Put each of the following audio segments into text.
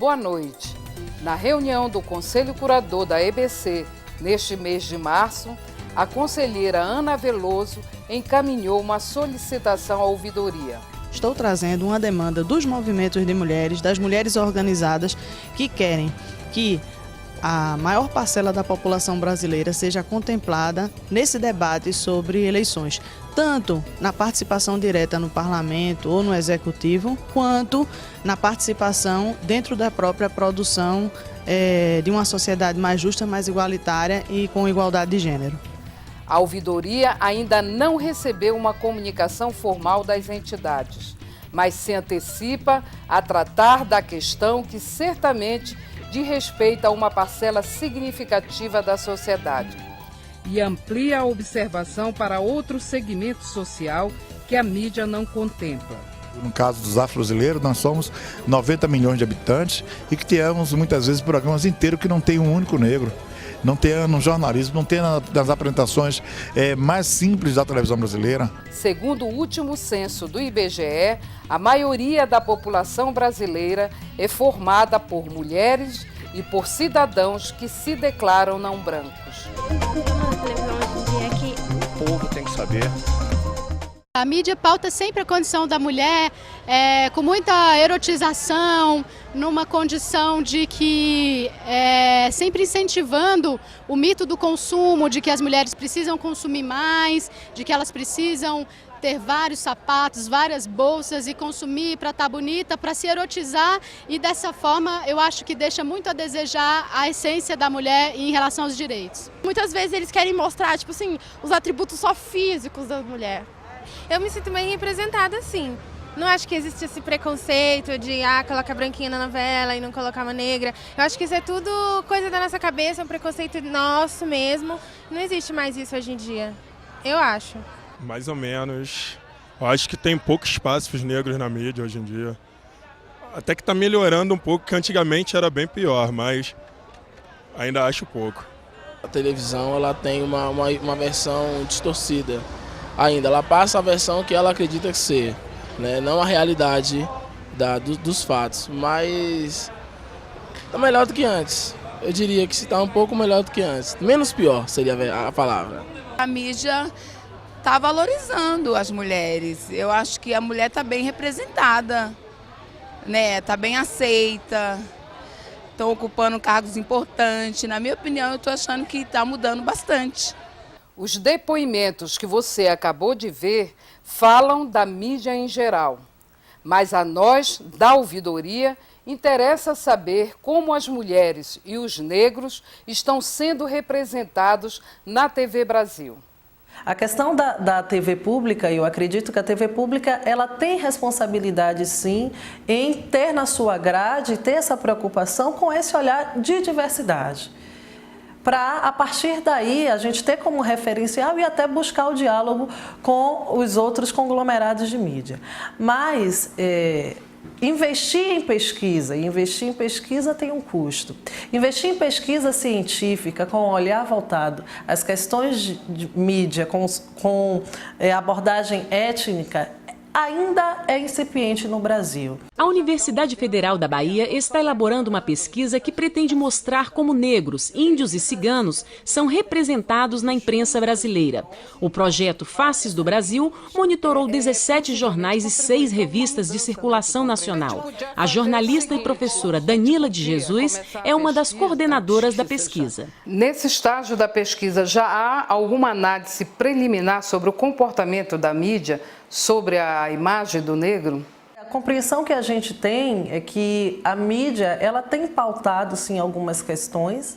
boa noite. Na reunião do Conselho Curador da EBC, neste mês de março, a conselheira Ana Veloso encaminhou uma solicitação à ouvidoria. Estou trazendo uma demanda dos movimentos de mulheres, das mulheres organizadas, que querem que a maior parcela da população brasileira seja contemplada nesse debate sobre eleições, tanto na participação direta no parlamento ou no executivo, quanto na participação dentro da própria produção de uma sociedade mais justa, mais igualitária e com igualdade de gênero. A ouvidoria ainda não recebeu uma comunicação formal das entidades, mas se antecipa a tratar da questão que certamente diz respeito a uma parcela significativa da sociedade. E amplia a observação para outro segmento social que a mídia não contempla. No caso dos afro-brasileiros, nós somos 90 milhões de habitantes e que temos muitas vezes programas inteiros que não tem um único negro. Não tem no jornalismo, não tem nas apresentações mais simples da televisão brasileira. Segundo o último censo do IBGE, a maioria da população brasileira é formada por mulheres e por cidadãos que se declaram não brancos. O povo tem que saber. A mídia pauta sempre a condição da mulher com muita erotização, numa condição de que sempre incentivando o mito do consumo, de que as mulheres precisam consumir mais, de que elas precisam ter vários sapatos, várias bolsas e consumir para estar bonita, para se erotizar, e dessa forma eu acho que deixa muito a desejar a essência da mulher em relação aos direitos. Muitas vezes eles querem mostrar, tipo assim, os atributos só físicos da mulher. Eu me sinto bem representada, sim. Não acho que existe esse preconceito de colocar branquinha na novela e não colocar uma negra. Eu acho que isso é tudo coisa da nossa cabeça, um preconceito nosso mesmo. Não existe mais isso hoje em dia, eu acho. Mais ou menos. Eu acho que tem pouco espaço para os negros na mídia hoje em dia. Até que está melhorando um pouco, que antigamente era bem pior, mas ainda acho pouco. A televisão ela tem uma versão distorcida. Ainda, ela passa a versão que ela acredita ser, né? Não a realidade dos fatos, mas está melhor do que antes. Eu diria que está um pouco melhor do que antes. Menos pior seria a palavra. A mídia está valorizando as mulheres. Eu acho que a mulher está bem representada, né? Está bem aceita, estão ocupando cargos importantes. Na minha opinião, eu estou achando que está mudando bastante. Os depoimentos que você acabou de ver falam da mídia em geral, mas a nós, da ouvidoria, interessa saber como as mulheres e os negros estão sendo representados na TV Brasil. A questão da TV pública, eu acredito que a TV pública ela tem responsabilidade sim em ter na sua grade, ter essa preocupação com esse olhar de diversidade. Para, a partir daí, a gente ter como referencial e até buscar o diálogo com os outros conglomerados de mídia. Mas investir em pesquisa tem um custo. Investir em pesquisa científica com um olhar voltado às questões de mídia, com abordagem étnica, ainda é incipiente no Brasil. A Universidade Federal da Bahia está elaborando uma pesquisa que pretende mostrar como negros, índios e ciganos são representados na imprensa brasileira. O projeto Faces do Brasil monitorou 17 jornais e 6 revistas de circulação nacional. A jornalista e professora Danila de Jesus é uma das coordenadoras da pesquisa. Nesse estágio da pesquisa, já há alguma análise preliminar sobre o comportamento da mídia sobre a imagem do negro? A compreensão que a gente tem é que a mídia ela tem pautado sim algumas questões,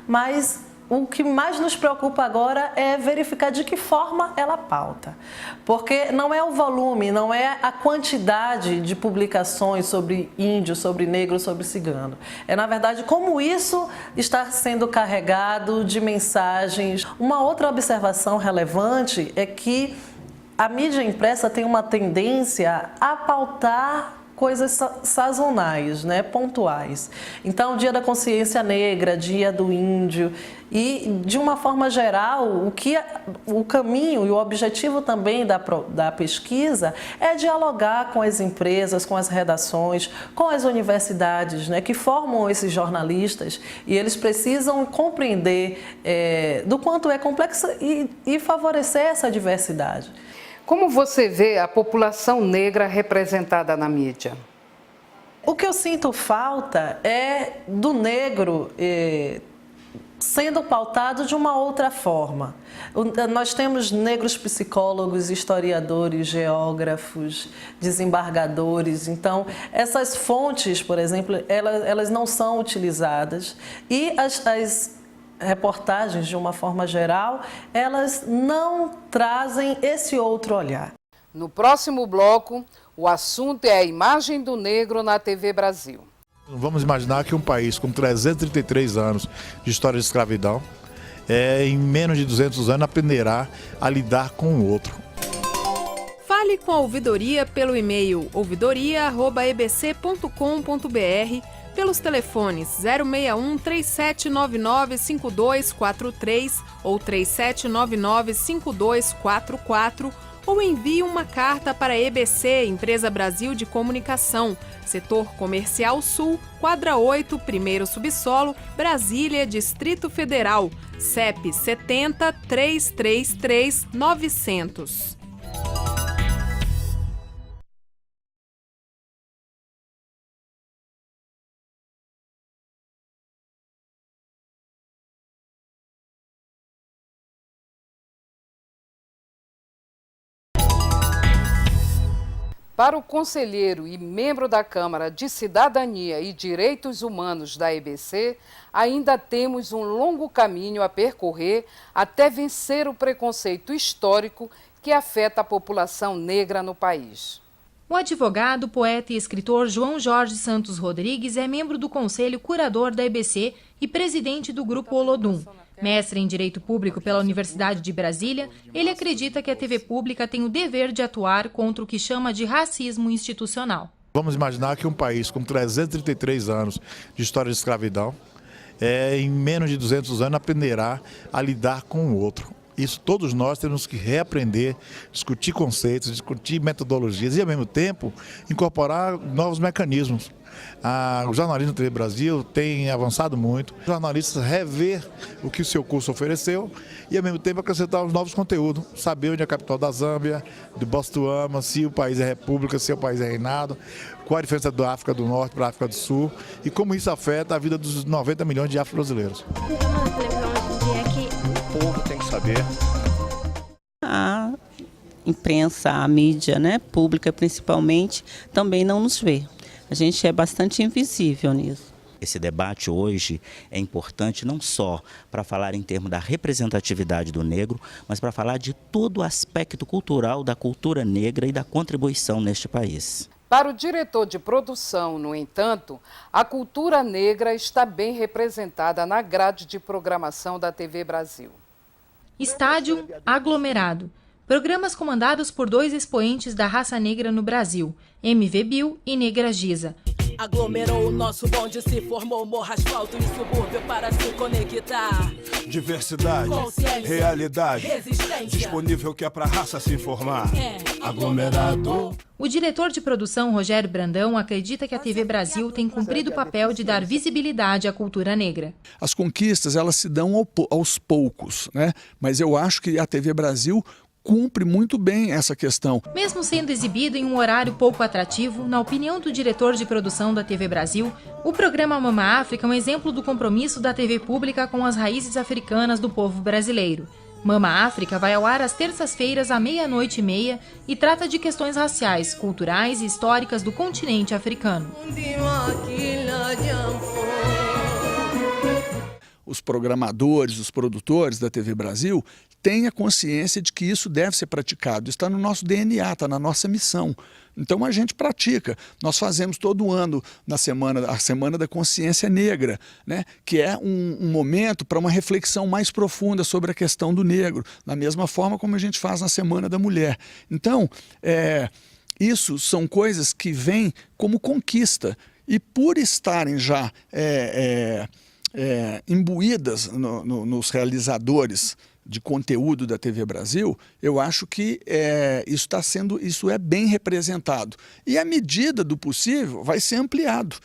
mas o que mais nos preocupa agora é verificar de que forma ela pauta. Porque não é o volume, não é a quantidade de publicações sobre índio, sobre negro, sobre cigano. É, na verdade, como isso está sendo carregado de mensagens. Uma outra observação relevante é que a mídia impressa tem uma tendência a pautar coisas sazonais, né, pontuais. Então, Dia da Consciência Negra, Dia do Índio e, de uma forma geral, o caminho e o objetivo também da pesquisa é dialogar com as empresas, com as redações, com as universidades, né, que formam esses jornalistas, e eles precisam compreender do quanto é complexa e favorecer essa diversidade. Como você vê a população negra representada na mídia? O que eu sinto falta é do negro sendo pautado de uma outra forma. Nós temos negros psicólogos, historiadores, geógrafos, desembargadores. Então, essas fontes, por exemplo, elas não são utilizadas, e as reportagens, de uma forma geral, elas não trazem esse outro olhar. No próximo bloco, o assunto é a imagem do negro na TV Brasil. Vamos imaginar que um país com 333 anos de história de escravidão, em menos de 200 anos, aprenderá a lidar com o outro. Fale com a ouvidoria pelo e-mail ouvidoria@ebc.com.br, pelos telefones 061 3799 5243 ou 3799 5244, ou envie uma carta para a EBC, Empresa Brasil de Comunicação, Setor Comercial Sul, Quadra 8, primeiro subsolo, Brasília, Distrito Federal, CEP 70 333 900. Para o conselheiro e membro da Câmara de Cidadania e Direitos Humanos da EBC, ainda temos um longo caminho a percorrer até vencer o preconceito histórico que afeta a população negra no país. O advogado, poeta e escritor João Jorge Santos Rodrigues é membro do Conselho Curador da EBC e presidente do Grupo Olodum. Mestre em Direito Público pela Universidade de Brasília, ele acredita que a TV pública tem o dever de atuar contra o que chama de racismo institucional. Vamos imaginar que um país com 333 anos de história de escravidão, em menos de 200 anos, aprenderá a lidar com o outro. Isso todos nós temos que reaprender, discutir conceitos, discutir metodologias e, ao mesmo tempo, incorporar novos mecanismos. O jornalismo da TV Brasil tem avançado muito. Os jornalistas rever o que o seu curso ofereceu e, ao mesmo tempo, acrescentar os novos conteúdos. Saber onde é a capital da Zâmbia, do Botswana, se o país é república, se o país é reinado, qual a diferença da África do Norte para a África do Sul e como isso afeta a vida dos 90 milhões de afro-brasileiros. O povo tem que saber. A imprensa, a mídia, né, pública principalmente, também não nos vê. A gente é bastante invisível nisso. Esse debate hoje é importante não só para falar em termos da representatividade do negro, mas para falar de todo o aspecto cultural da cultura negra e da contribuição neste país. Para o diretor de produção, no entanto, a cultura negra está bem representada na grade de programação da TV Brasil. Estádio aglomerado. Programas comandados por dois expoentes da raça negra no Brasil, MV Bill e Negra Giza. Aglomerou o nosso bonde, se formou morro, asfalto e subúrbio para se conectar. Diversidade, realidade, disponível que é pra raça se informar. Aglomerado. O diretor de produção, Rogério Brandão, acredita que a TV Brasil tem cumprido o papel de dar visibilidade à cultura negra. As conquistas, elas se dão aos poucos, né? Mas eu acho que a TV Brasil cumpre muito bem essa questão. Mesmo sendo exibido em um horário pouco atrativo, na opinião do diretor de produção da TV Brasil, o programa Mama África é um exemplo do compromisso da TV pública com as raízes africanas do povo brasileiro. Mama África vai ao ar às terças-feiras à 00:30 e trata de questões raciais, culturais e históricas do continente africano. Os programadores, os produtores da TV Brasil têm a consciência de que isso deve ser praticado. Está no nosso DNA, está na nossa missão. Então a gente pratica. Nós fazemos todo ano a Semana da Consciência Negra, né? Que é um momento para uma reflexão mais profunda sobre a questão do negro, da mesma forma como a gente faz na Semana da Mulher. Então, Isso são coisas que vêm como conquista. E por estarem já imbuídas nos realizadores de conteúdo da TV Brasil, eu acho que isso é bem representado. E à medida do possível vai ser ampliado.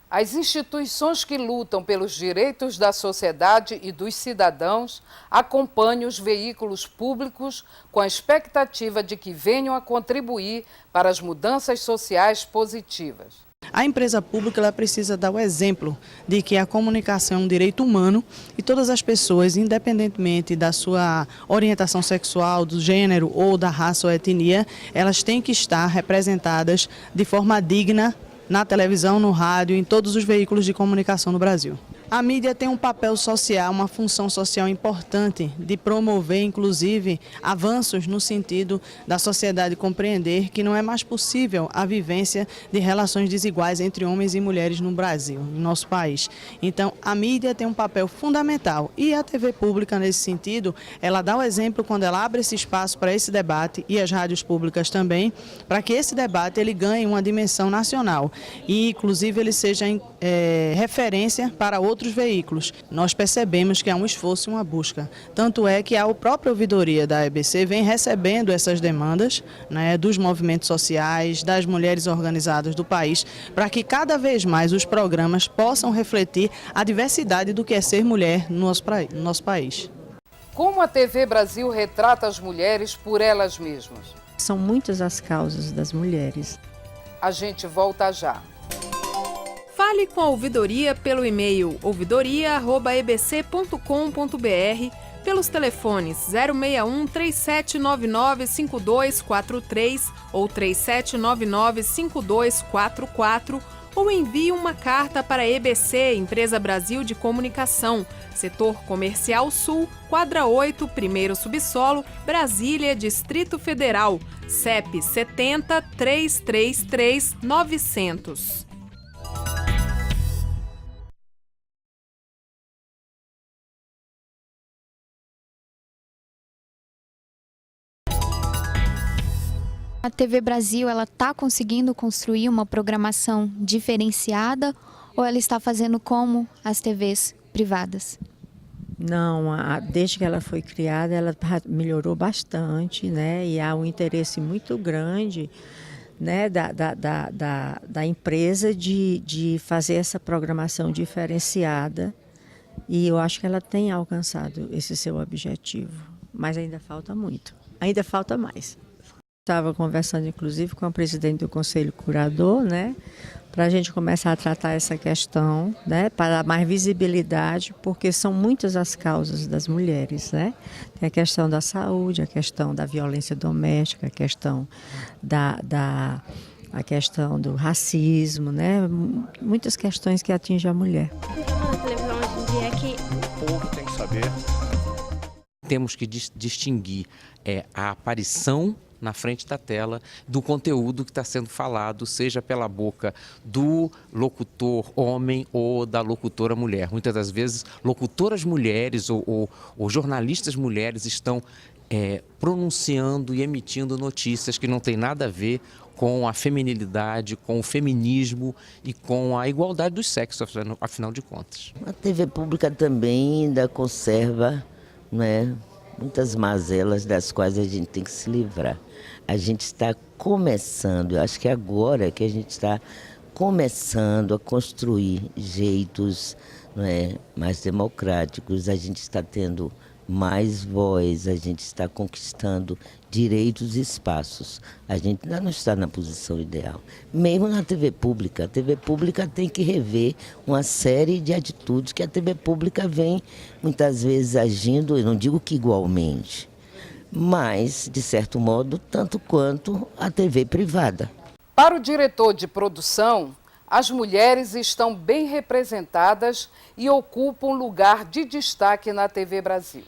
As instituições que lutam pelos direitos da sociedade e dos cidadãos acompanham os veículos públicos com a expectativa de que venham a contribuir para as mudanças sociais positivas. A empresa pública ela precisa dar o exemplo de que a comunicação é um direito humano e todas as pessoas, independentemente da sua orientação sexual, do gênero ou da raça ou etnia, elas têm que estar representadas de forma digna na televisão, no rádio, em todos os veículos de comunicação no Brasil. A mídia tem um papel social, uma função social importante de promover, inclusive, avanços no sentido da sociedade compreender que não é mais possível a vivência de relações desiguais entre homens e mulheres no Brasil, no nosso país. Então, a mídia tem um papel fundamental e a TV pública, nesse sentido, ela dá o exemplo quando ela abre esse espaço para esse debate e as rádios públicas também, para que esse debate ele ganhe uma dimensão nacional e, inclusive, ele seja referência para outros veículos. Nós percebemos que há um esforço e uma busca. Tanto é que a própria ouvidoria da EBC vem recebendo essas demandas, né, dos movimentos sociais, das mulheres organizadas do país, para que cada vez mais os programas possam refletir a diversidade do que é ser mulher no nosso país. Como a TV Brasil retrata as mulheres por elas mesmas? São muitas as causas das mulheres. A gente volta já. Fale com a ouvidoria pelo e-mail ouvidoria@ebc.com.br, pelos telefones 061 3799 5243 ou 3799 5244 ou envie uma carta para a EBC, Empresa Brasil de Comunicação, Setor Comercial Sul, Quadra 8, primeiro subsolo, Brasília, Distrito Federal, CEP 70 333 900. A TV Brasil ela está conseguindo construir uma programação diferenciada ou ela está fazendo como as TVs privadas? Não, desde que ela foi criada, ela melhorou bastante, né? E há um interesse muito grande, né, da empresa de fazer essa programação diferenciada. E eu acho que ela tem alcançado esse seu objetivo, mas ainda falta muito, ainda falta mais. Estava conversando, inclusive, com a presidente do Conselho Curador, né, para a gente começar a tratar essa questão, né, para dar mais visibilidade, porque são muitas as causas das mulheres, né? Tem a questão da saúde, a questão da violência doméstica, a questão a questão do racismo, né? Muitas questões que atingem a mulher. A televisão hoje em dia é que o povo tem que saber. Temos que distinguir a aparição na frente da tela do conteúdo que está sendo falado, seja pela boca do locutor homem ou da locutora mulher. Muitas das vezes, locutoras mulheres ou jornalistas mulheres estão pronunciando e emitindo notícias que não têm nada a ver com a feminilidade, com o feminismo e com a igualdade dos sexos, afinal de contas. A TV pública também ainda conserva, né, muitas mazelas das quais a gente tem que se livrar. A gente está começando, eu acho que agora que a gente está começando a construir jeitos, né, mais democráticos, a gente está tendo mais voz, a gente está conquistando direitos e espaços. A gente ainda não está na posição ideal. Mesmo na TV pública, a TV pública tem que rever uma série de atitudes que a TV pública vem muitas vezes agindo, eu não digo que igualmente, mas, de certo modo, tanto quanto a TV privada. Para o diretor de produção, as mulheres estão bem representadas e ocupam lugar de destaque na TV Brasil.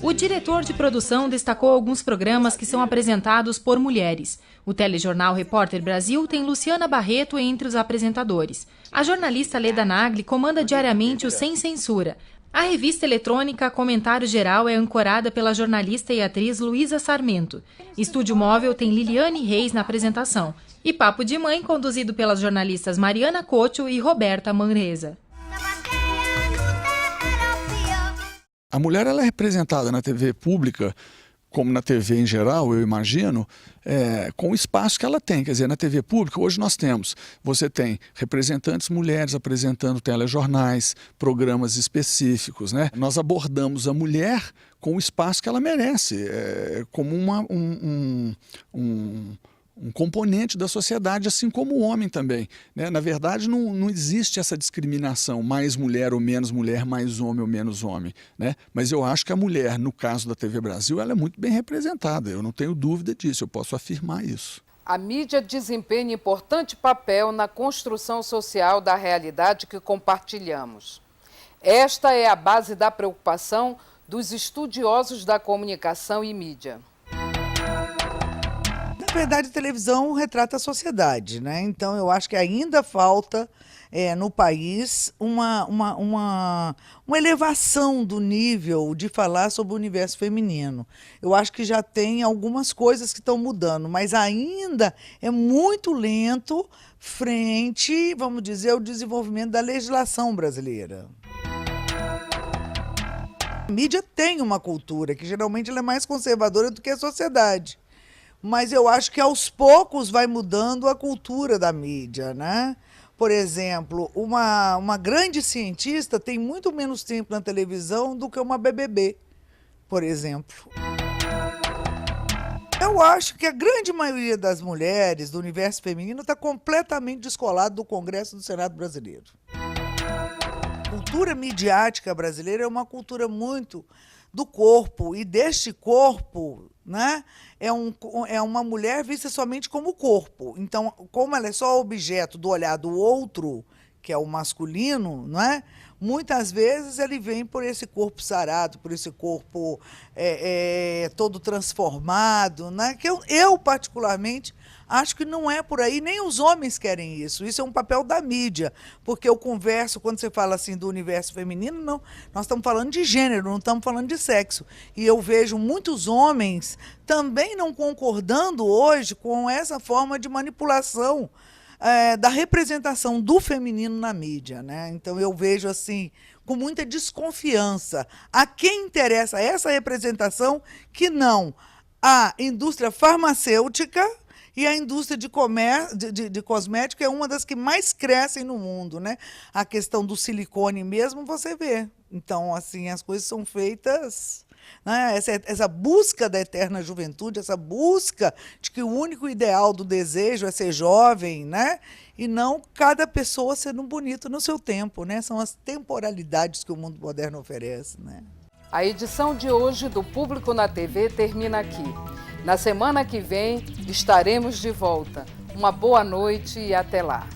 O diretor de produção destacou alguns programas que são apresentados por mulheres. O telejornal Repórter Brasil tem Luciana Barreto entre os apresentadores. A jornalista Leda Nagli comanda diariamente o Sem Censura. A revista eletrônica Comentário Geral é ancorada pela jornalista e atriz Luísa Sarmento. Estúdio Móvel tem Liliane Reis na apresentação. E Papo de Mãe, conduzido pelas jornalistas Mariana Couto e Roberta Manresa. A mulher ela é representada na TV pública, como na TV em geral, eu imagino, com o espaço que ela tem. Quer dizer, na TV pública, hoje você tem representantes mulheres apresentando telejornais, programas específicos, né? Nós abordamos a mulher com o espaço que ela merece, como um componente da sociedade, assim como o homem também, né? Na verdade, não existe essa discriminação, mais mulher ou menos mulher, mais homem ou menos homem, né? Mas eu acho que a mulher, no caso da TV Brasil, ela é muito bem representada, eu não tenho dúvida disso, eu posso afirmar isso. A mídia desempenha importante papel na construção social da realidade que compartilhamos. Esta é a base da preocupação dos estudiosos da comunicação e mídia. Na verdade, a televisão retrata a sociedade, né? Então, eu acho que ainda falta no país uma elevação do nível de falar sobre o universo feminino. Eu acho que já tem algumas coisas que estão mudando, mas ainda é muito lento frente, vamos dizer, ao desenvolvimento da legislação brasileira. A mídia tem uma cultura que geralmente ela é mais conservadora do que a sociedade. Mas eu acho que aos poucos vai mudando a cultura da mídia, né? Por exemplo, uma grande cientista tem muito menos tempo na televisão do que uma BBB, por exemplo. Eu acho que a grande maioria das mulheres do universo feminino está completamente descolado do Congresso e do Senado brasileiro. A cultura midiática brasileira é uma cultura muito do corpo, e deste corpo, né, é uma mulher vista somente como corpo. Então, como ela é só objeto do olhar do outro, que é o masculino, né, muitas vezes ele vem por esse corpo sarado, por esse corpo todo transformado, né, que eu particularmente acho que não é por aí, nem os homens querem isso. Isso é um papel da mídia, porque eu converso, quando você fala assim do universo feminino, não, nós estamos falando de gênero, não estamos falando de sexo. E eu vejo muitos homens também não concordando hoje com essa forma de manipulação da representação do feminino na mídia, né? Então eu vejo assim, com muita desconfiança, a quem interessa essa representação que não a indústria farmacêutica e a indústria de cosmético é uma das que mais crescem no mundo, né? A questão do silicone mesmo, você vê. Então, assim, as coisas são feitas, né? Essa busca da eterna juventude, essa busca de que o único ideal do desejo é ser jovem, né? E não cada pessoa sendo bonito no seu tempo, né? São as temporalidades que o mundo moderno oferece, né? A edição de hoje do Público na TV termina aqui. Na semana que vem estaremos de volta. Uma boa noite e até lá.